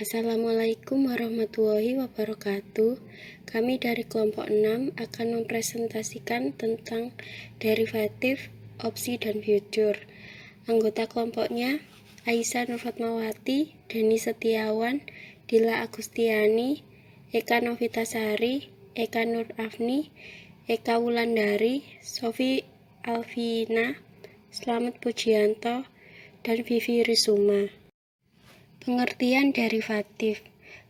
Assalamualaikum warahmatullahi wabarakatuh. Kami dari kelompok 6 akan mempresentasikan tentang derivatif, opsi, dan future. Anggota kelompoknya Aisyah Nur Fatmawati, Deni Setiawan, Dila Agustiani, Eka Novitasari, Eka Nur Afni, Eka Wulandari, Sofi Alvina, Slamet Pujianto, dan Vivi Risuma. Pengertian derivatif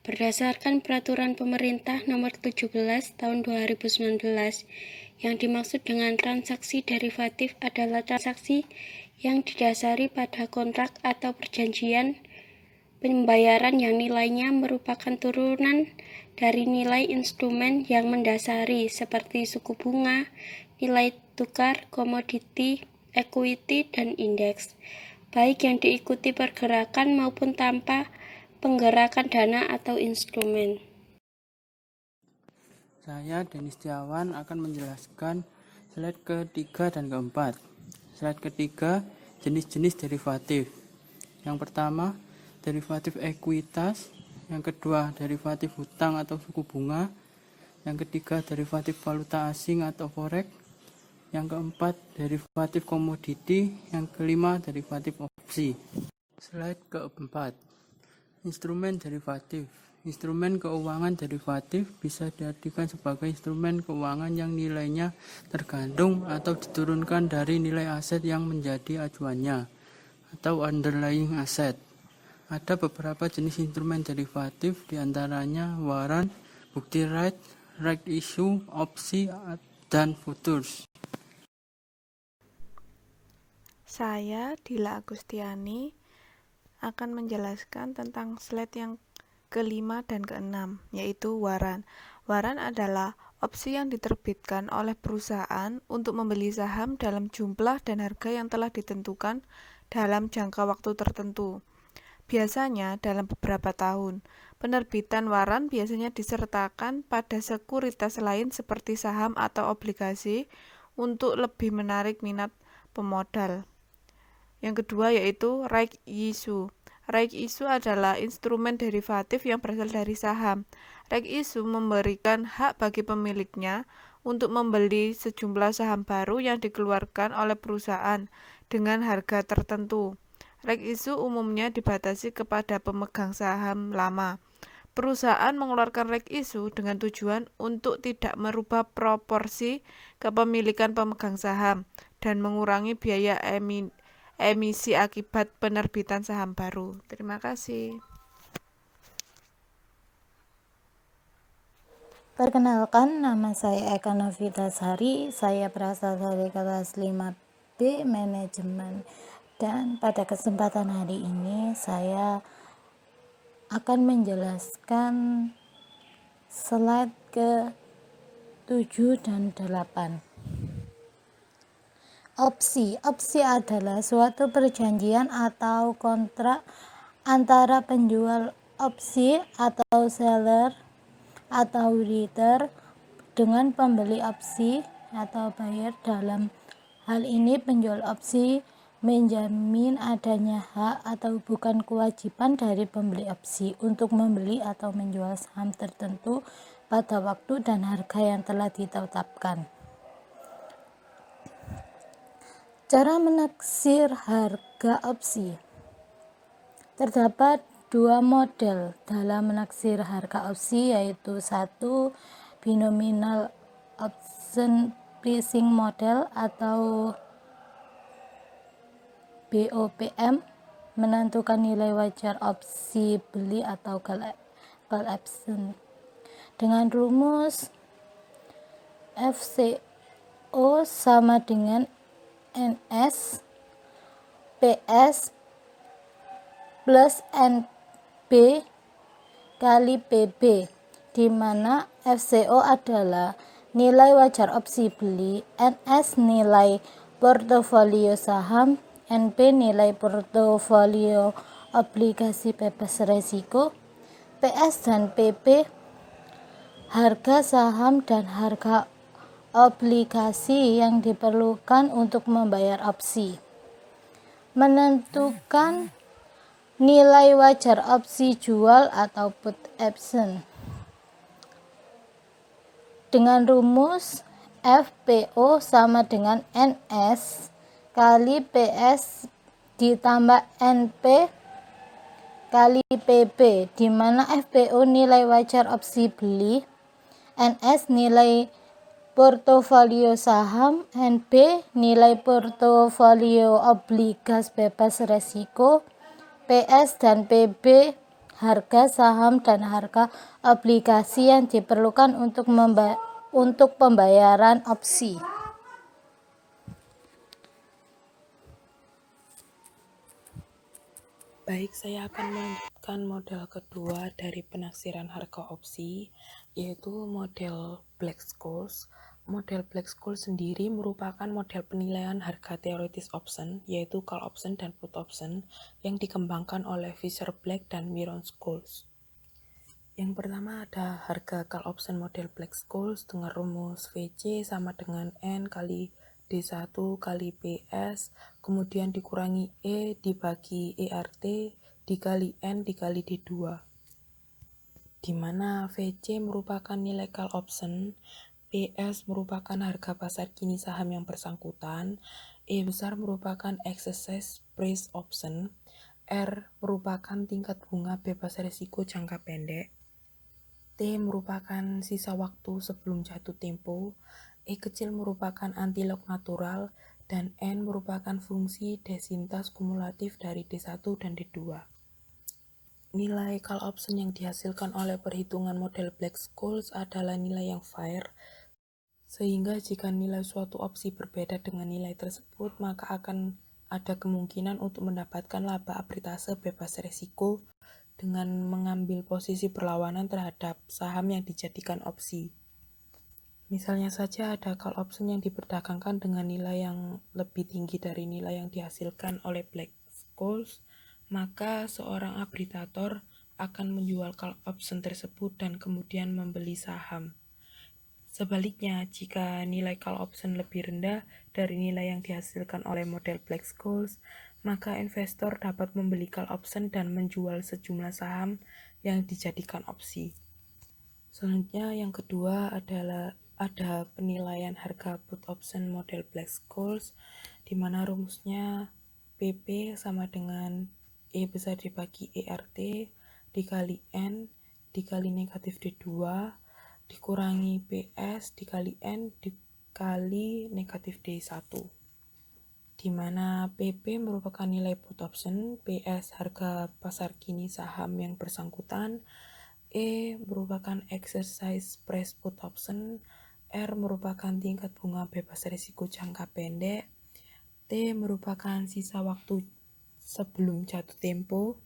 berdasarkan Peraturan Pemerintah Nomor 17 Tahun 2019, yang dimaksud dengan transaksi derivatif adalah transaksi yang didasari pada kontrak atau perjanjian pembayaran yang nilainya merupakan turunan dari nilai instrumen yang mendasari seperti suku bunga, nilai tukar, komoditi, equity, dan indeks, baik yang diikuti pergerakan maupun tanpa penggerakan dana atau instrumen. Saya Deni Setiawan akan menjelaskan slide ketiga dan keempat. Slide ketiga, jenis-jenis derivatif. Yang pertama, derivatif ekuitas. Yang kedua, derivatif hutang atau suku bunga. Yang ketiga, derivatif valuta asing atau forex. Yang keempat, derivatif komoditi. Yang kelima, derivatif opsi. Slide keempat, instrumen derivatif. Instrumen keuangan derivatif bisa diartikan sebagai instrumen keuangan yang nilainya tergantung atau diturunkan dari nilai aset yang menjadi acuannya atau underlying asset. Ada beberapa jenis instrumen derivatif, diantaranya warrant, bukti right issue, opsi, dan futures. Saya Dila Agustiani akan menjelaskan tentang slide yang kelima dan keenam, yaitu warrant. Warrant adalah opsi yang diterbitkan oleh perusahaan untuk membeli saham dalam jumlah dan harga yang telah ditentukan dalam jangka waktu tertentu, biasanya dalam beberapa tahun. Penerbitan warrant biasanya disertakan pada sekuritas lain seperti saham atau obligasi untuk lebih menarik minat pemodal. Yang kedua yaitu right issue. Right issue adalah instrumen derivatif yang berasal dari saham. Right issue memberikan hak bagi pemiliknya untuk membeli sejumlah saham baru yang dikeluarkan oleh perusahaan dengan harga tertentu. Right issue umumnya dibatasi kepada pemegang saham lama. Perusahaan mengeluarkan right issue dengan tujuan untuk tidak merubah proporsi kepemilikan pemegang saham dan mengurangi biaya emisi akibat penerbitan saham baru. Terima kasih. Perkenalkan, nama saya Eka Novitasari. Saya berasal dari kelas 5B Manajemen. Dan pada kesempatan hari ini saya akan menjelaskan slide ke-7 dan 8. Opsi adalah suatu perjanjian atau kontrak antara penjual opsi atau seller atau bidder dengan pembeli opsi atau buyer. Dalam hal ini penjual opsi menjamin adanya hak atau bukan kewajiban dari pembeli opsi untuk membeli atau menjual saham tertentu pada waktu dan harga yang telah ditetapkan. Cara menaksir harga opsi. Terdapat dua model dalam menaksir harga opsi, yaitu 1. Binomial option pricing model atau BOPM, menentukan nilai wajar opsi beli atau call option dengan rumus FCO sama dengan NS PS plus NB kali PB, di mana FCO adalah nilai wajar opsi beli, NS nilai portofolio saham, NB nilai portofolio obligasi bebas resiko, PS dan PB harga saham dan harga obligasi yang diperlukan untuk membayar opsi. Menentukan nilai wajar opsi jual atau put option. Dengan rumus FPO sama dengan NS kali PS ditambah NP kali PB, di mana FPO nilai wajar opsi beli, NS nilai portofolio saham, NB nilai portofolio obligas bebas resiko, PS dan PB harga saham dan harga obligasi yang diperlukan untuk pembayaran opsi. Baik, saya akan melanjutkan model kedua dari penaksiran harga opsi, yaitu model Black-Scholes. Model Black-Scholes sendiri merupakan model penilaian harga teoritis option, yaitu call option dan put option, yang dikembangkan oleh Fisher-Black dan Myron-Scholes. Yang pertama ada harga call option model Black-Scholes dengan rumus VC sama dengan N kali D1 kali PS, kemudian dikurangi E dibagi ERT dikali N dikali D2, di mana VC merupakan nilai call option, PS merupakan harga pasar kini saham yang bersangkutan, E besar merupakan exercise price option, R merupakan tingkat bunga bebas risiko jangka pendek, T merupakan sisa waktu sebelum jatuh tempo, E kecil merupakan anti-lock natural, dan N merupakan fungsi desintas kumulatif dari D1 dan D2. Nilai call option yang dihasilkan oleh perhitungan model Black-Scholes adalah nilai yang fair, sehingga jika nilai suatu opsi berbeda dengan nilai tersebut, maka akan ada kemungkinan untuk mendapatkan laba arbitrase bebas risiko dengan mengambil posisi berlawanan terhadap saham yang dijadikan opsi. Misalnya saja ada call option yang diperdagangkan dengan nilai yang lebih tinggi dari nilai yang dihasilkan oleh Black-Scholes, maka seorang arbitrator akan menjual call option tersebut dan kemudian membeli saham. Sebaliknya, jika nilai call option lebih rendah dari nilai yang dihasilkan oleh model Black-Scholes, maka investor dapat membeli call option dan menjual sejumlah saham yang dijadikan opsi. Selanjutnya, yang kedua adalah ada penilaian harga put option model Black-Scholes, di mana rumusnya PP sama dengan E besar dibagi ERT dikali N dikali negatif D2 dikurangi PS dikali N dikali negatif D1, di mana PP merupakan nilai put option, PS harga pasar kini saham yang bersangkutan, E merupakan exercise price put option, R merupakan tingkat bunga bebas risiko jangka pendek, T merupakan sisa waktu sebelum jatuh tempo,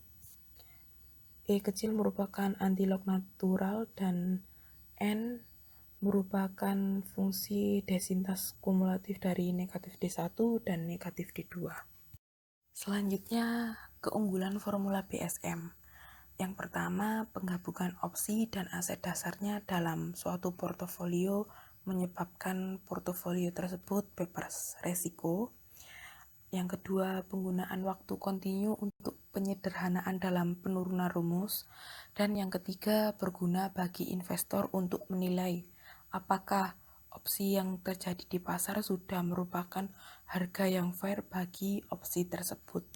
E kecil merupakan anti-lock natural, dan N merupakan fungsi desintas kumulatif dari negatif D1 dan negatif D2. Selanjutnya, keunggulan formula BSM. Yang pertama, penggabungan opsi dan aset dasarnya dalam suatu portofolio menyebabkan portofolio tersebut bebas resiko. Yang kedua, penggunaan waktu kontinu untuk penyederhanaan dalam penurunan rumus. Dan yang ketiga, berguna bagi investor untuk menilai apakah opsi yang terjadi di pasar sudah merupakan harga yang fair bagi opsi tersebut.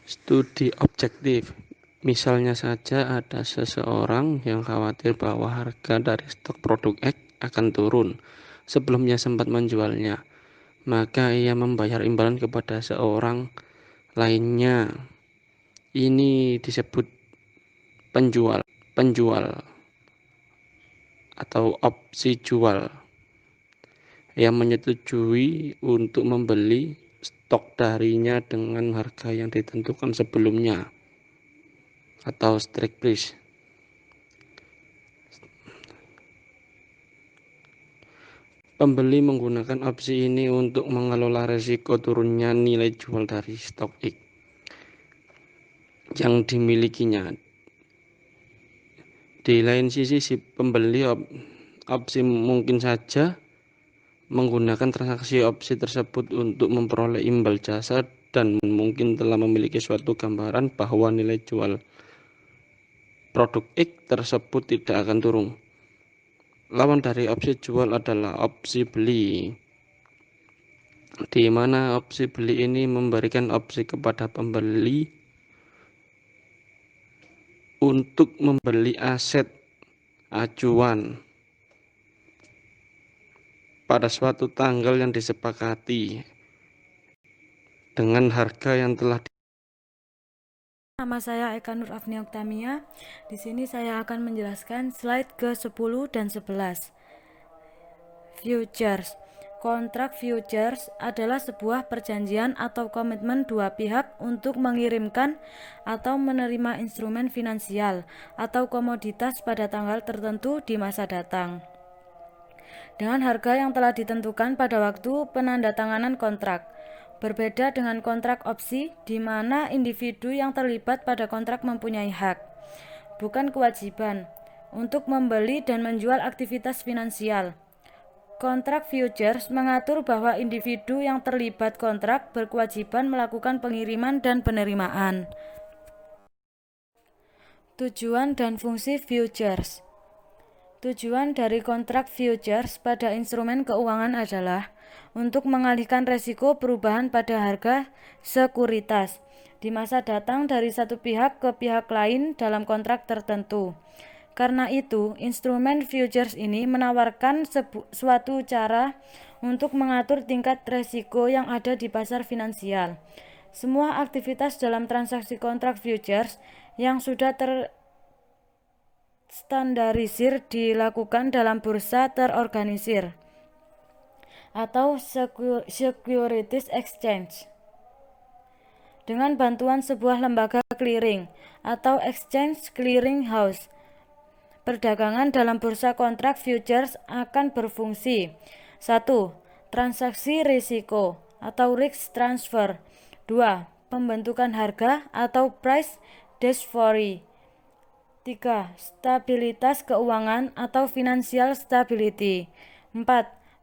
Studi objektif. Misalnya saja ada seseorang yang khawatir bahwa harga dari stok produk X akan turun sebelumnya sempat menjualnya. Maka ia membayar imbalan kepada seorang lainnya. Ini disebut penjual atau opsi jual yang menyetujui untuk membeli stok darinya dengan harga yang ditentukan sebelumnya atau strike price. Pembeli menggunakan opsi ini untuk mengelola risiko turunnya nilai jual dari stok X yang dimilikinya. Di lain sisi, si pembeli opsi mungkin saja menggunakan transaksi opsi tersebut untuk memperoleh imbal jasa dan mungkin telah memiliki suatu gambaran bahwa nilai jual produk X tersebut tidak akan turun. Lawan dari opsi jual adalah opsi beli, di mana opsi beli ini memberikan opsi kepada pembeli untuk membeli aset acuan pada suatu tanggal yang disepakati dengan harga yang telah Nama saya Eka Nur Afni Oktamia. Di sini saya akan menjelaskan slide ke-10 dan 11. Futures. Kontrak futures adalah sebuah perjanjian atau komitmen dua pihak untuk mengirimkan atau menerima instrumen finansial atau komoditas pada tanggal tertentu di masa datang, dengan harga yang telah ditentukan pada waktu penandatanganan kontrak. Berbeda dengan kontrak opsi, di mana individu yang terlibat pada kontrak mempunyai hak, bukan kewajiban, untuk membeli dan menjual aktivitas finansial. Kontrak futures mengatur bahwa individu yang terlibat kontrak berkewajiban melakukan pengiriman dan penerimaan. Tujuan dan fungsi futures. Tujuan dari kontrak futures pada instrumen keuangan adalah untuk mengalihkan resiko perubahan pada harga sekuritas di masa datang dari satu pihak ke pihak lain dalam kontrak tertentu. Karena itu, instrumen futures ini menawarkan suatu cara untuk mengatur tingkat resiko yang ada di pasar finansial. Semua aktivitas dalam transaksi kontrak futures yang sudah standarisir dilakukan dalam bursa terorganisir atau securities exchange dengan bantuan sebuah lembaga clearing atau exchange clearing house. Perdagangan dalam bursa kontrak futures akan berfungsi 1. Transaksi risiko atau risk transfer. 2. Pembentukan harga atau price discovery. 3. Stabilitas keuangan atau financial stability. 4.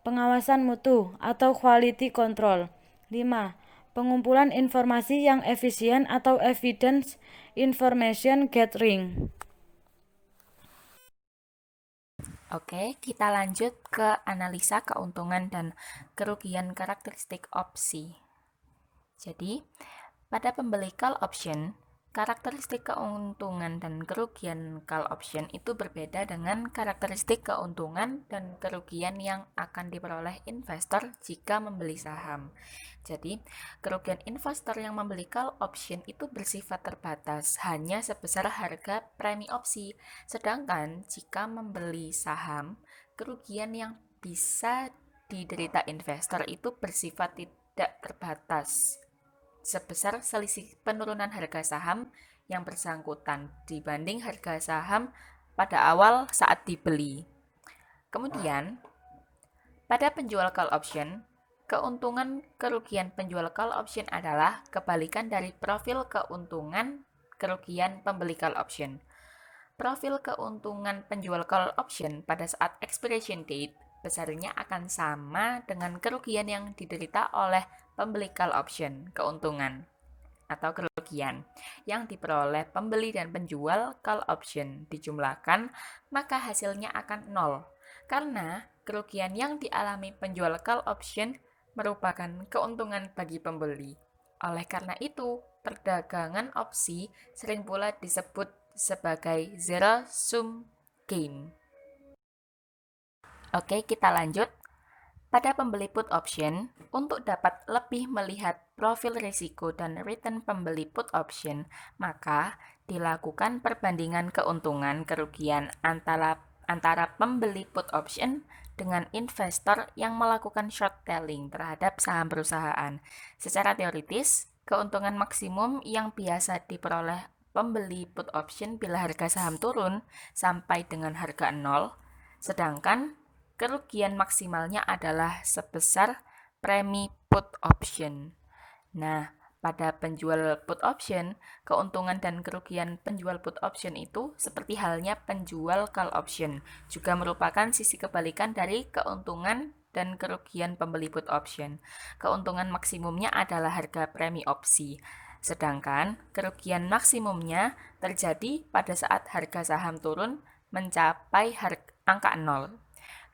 Pengawasan mutu atau quality control. 5. Pengumpulan informasi yang efisien atau evidence information gathering. Oke, kita lanjut ke analisa keuntungan dan kerugian karakteristik opsi. Jadi, pada pembeli call option, karakteristik keuntungan dan kerugian call option itu berbeda dengan karakteristik keuntungan dan kerugian yang akan diperoleh investor jika membeli saham. Jadi, kerugian investor yang membeli call option itu bersifat terbatas, hanya sebesar harga premi opsi. Sedangkan jika membeli saham, kerugian yang bisa diderita investor itu bersifat tidak terbatas, sebesar selisih penurunan harga saham yang bersangkutan dibanding harga saham pada awal saat dibeli. Kemudian, pada penjual call option, keuntungan kerugian penjual call option adalah kebalikan dari profil keuntungan kerugian pembeli call option. Profil keuntungan penjual call option pada saat expiration date besarnya akan sama dengan kerugian yang diderita oleh pembeli call option. Keuntungan atau kerugian yang diperoleh pembeli dan penjual call option dijumlahkan, maka hasilnya akan nol, karena kerugian yang dialami penjual call option merupakan keuntungan bagi pembeli. Oleh karena itu, perdagangan opsi sering pula disebut sebagai zero sum game. Oke, kita lanjut. Pada pembeli put option, untuk dapat lebih melihat profil risiko dan return pembeli put option, maka dilakukan perbandingan keuntungan kerugian antara pembeli put option dengan investor yang melakukan short selling terhadap saham perusahaan. Secara teoritis, keuntungan maksimum yang biasa diperoleh pembeli put option bila harga saham turun sampai dengan harga 0, sedangkan kerugian maksimalnya adalah sebesar premi put option. Nah, pada penjual put option, keuntungan dan kerugian penjual put option itu seperti halnya penjual call option, juga merupakan sisi kebalikan dari keuntungan dan kerugian pembeli put option. Keuntungan maksimumnya adalah harga premi opsi, sedangkan kerugian maksimumnya terjadi pada saat harga saham turun mencapai angka 0.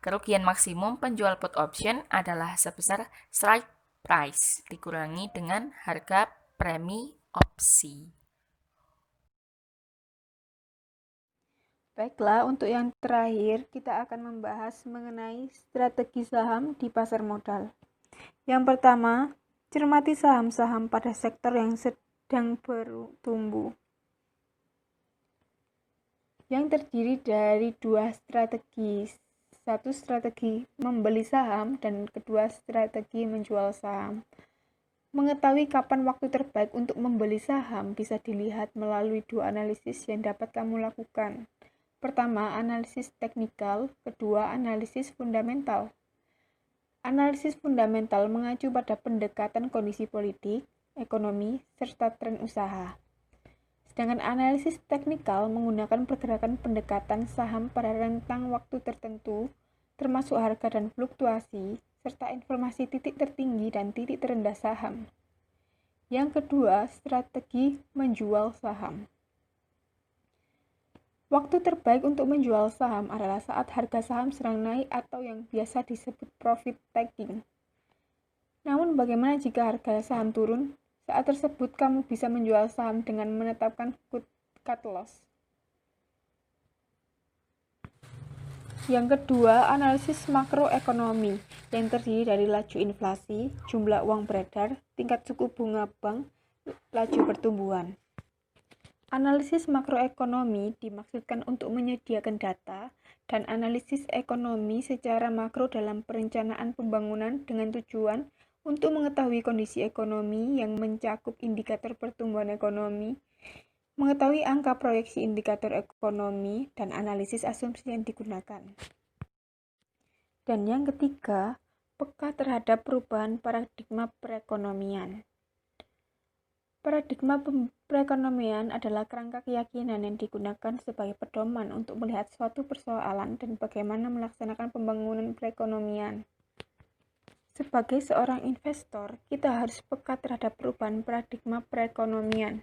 Kerugian maksimum penjual put option adalah sebesar strike price dikurangi dengan harga premi opsi. Baiklah, untuk yang terakhir, kita akan membahas mengenai strategi saham di pasar modal. Yang pertama, cermati saham-saham pada sektor yang sedang bertumbuh, yang terdiri dari dua strategi. Satu strategi membeli saham dan kedua strategi menjual saham. Mengetahui kapan waktu terbaik untuk membeli saham bisa dilihat melalui dua analisis yang dapat kamu lakukan. Pertama, analisis teknikal, kedua, analisis fundamental. Analisis fundamental mengacu pada pendekatan kondisi politik, ekonomi, serta tren usaha. Sedangkan analisis teknikal menggunakan pergerakan pendekatan saham pada rentang waktu tertentu, termasuk harga dan fluktuasi, serta informasi titik tertinggi dan titik terendah saham. Yang kedua, strategi menjual saham. Waktu terbaik untuk menjual saham adalah saat harga saham sedang naik atau yang biasa disebut profit taking. Namun bagaimana jika harga saham turun? Saat tersebut kamu bisa menjual saham dengan menetapkan cut loss. Yang kedua, analisis makroekonomi yang terdiri dari laju inflasi, jumlah uang beredar, tingkat suku bunga bank, laju pertumbuhan. Analisis makroekonomi dimaksudkan untuk menyediakan data dan analisis ekonomi secara makro dalam perencanaan pembangunan dengan tujuan untuk mengetahui kondisi ekonomi yang mencakup indikator pertumbuhan ekonomi, mengetahui angka proyeksi indikator ekonomi, dan analisis asumsi yang digunakan. Dan yang ketiga, peka terhadap perubahan paradigma perekonomian. Paradigma perekonomian adalah kerangka keyakinan yang digunakan sebagai pedoman untuk melihat suatu persoalan dan bagaimana melaksanakan pembangunan perekonomian. Sebagai seorang investor, kita harus peka terhadap perubahan paradigma perekonomian.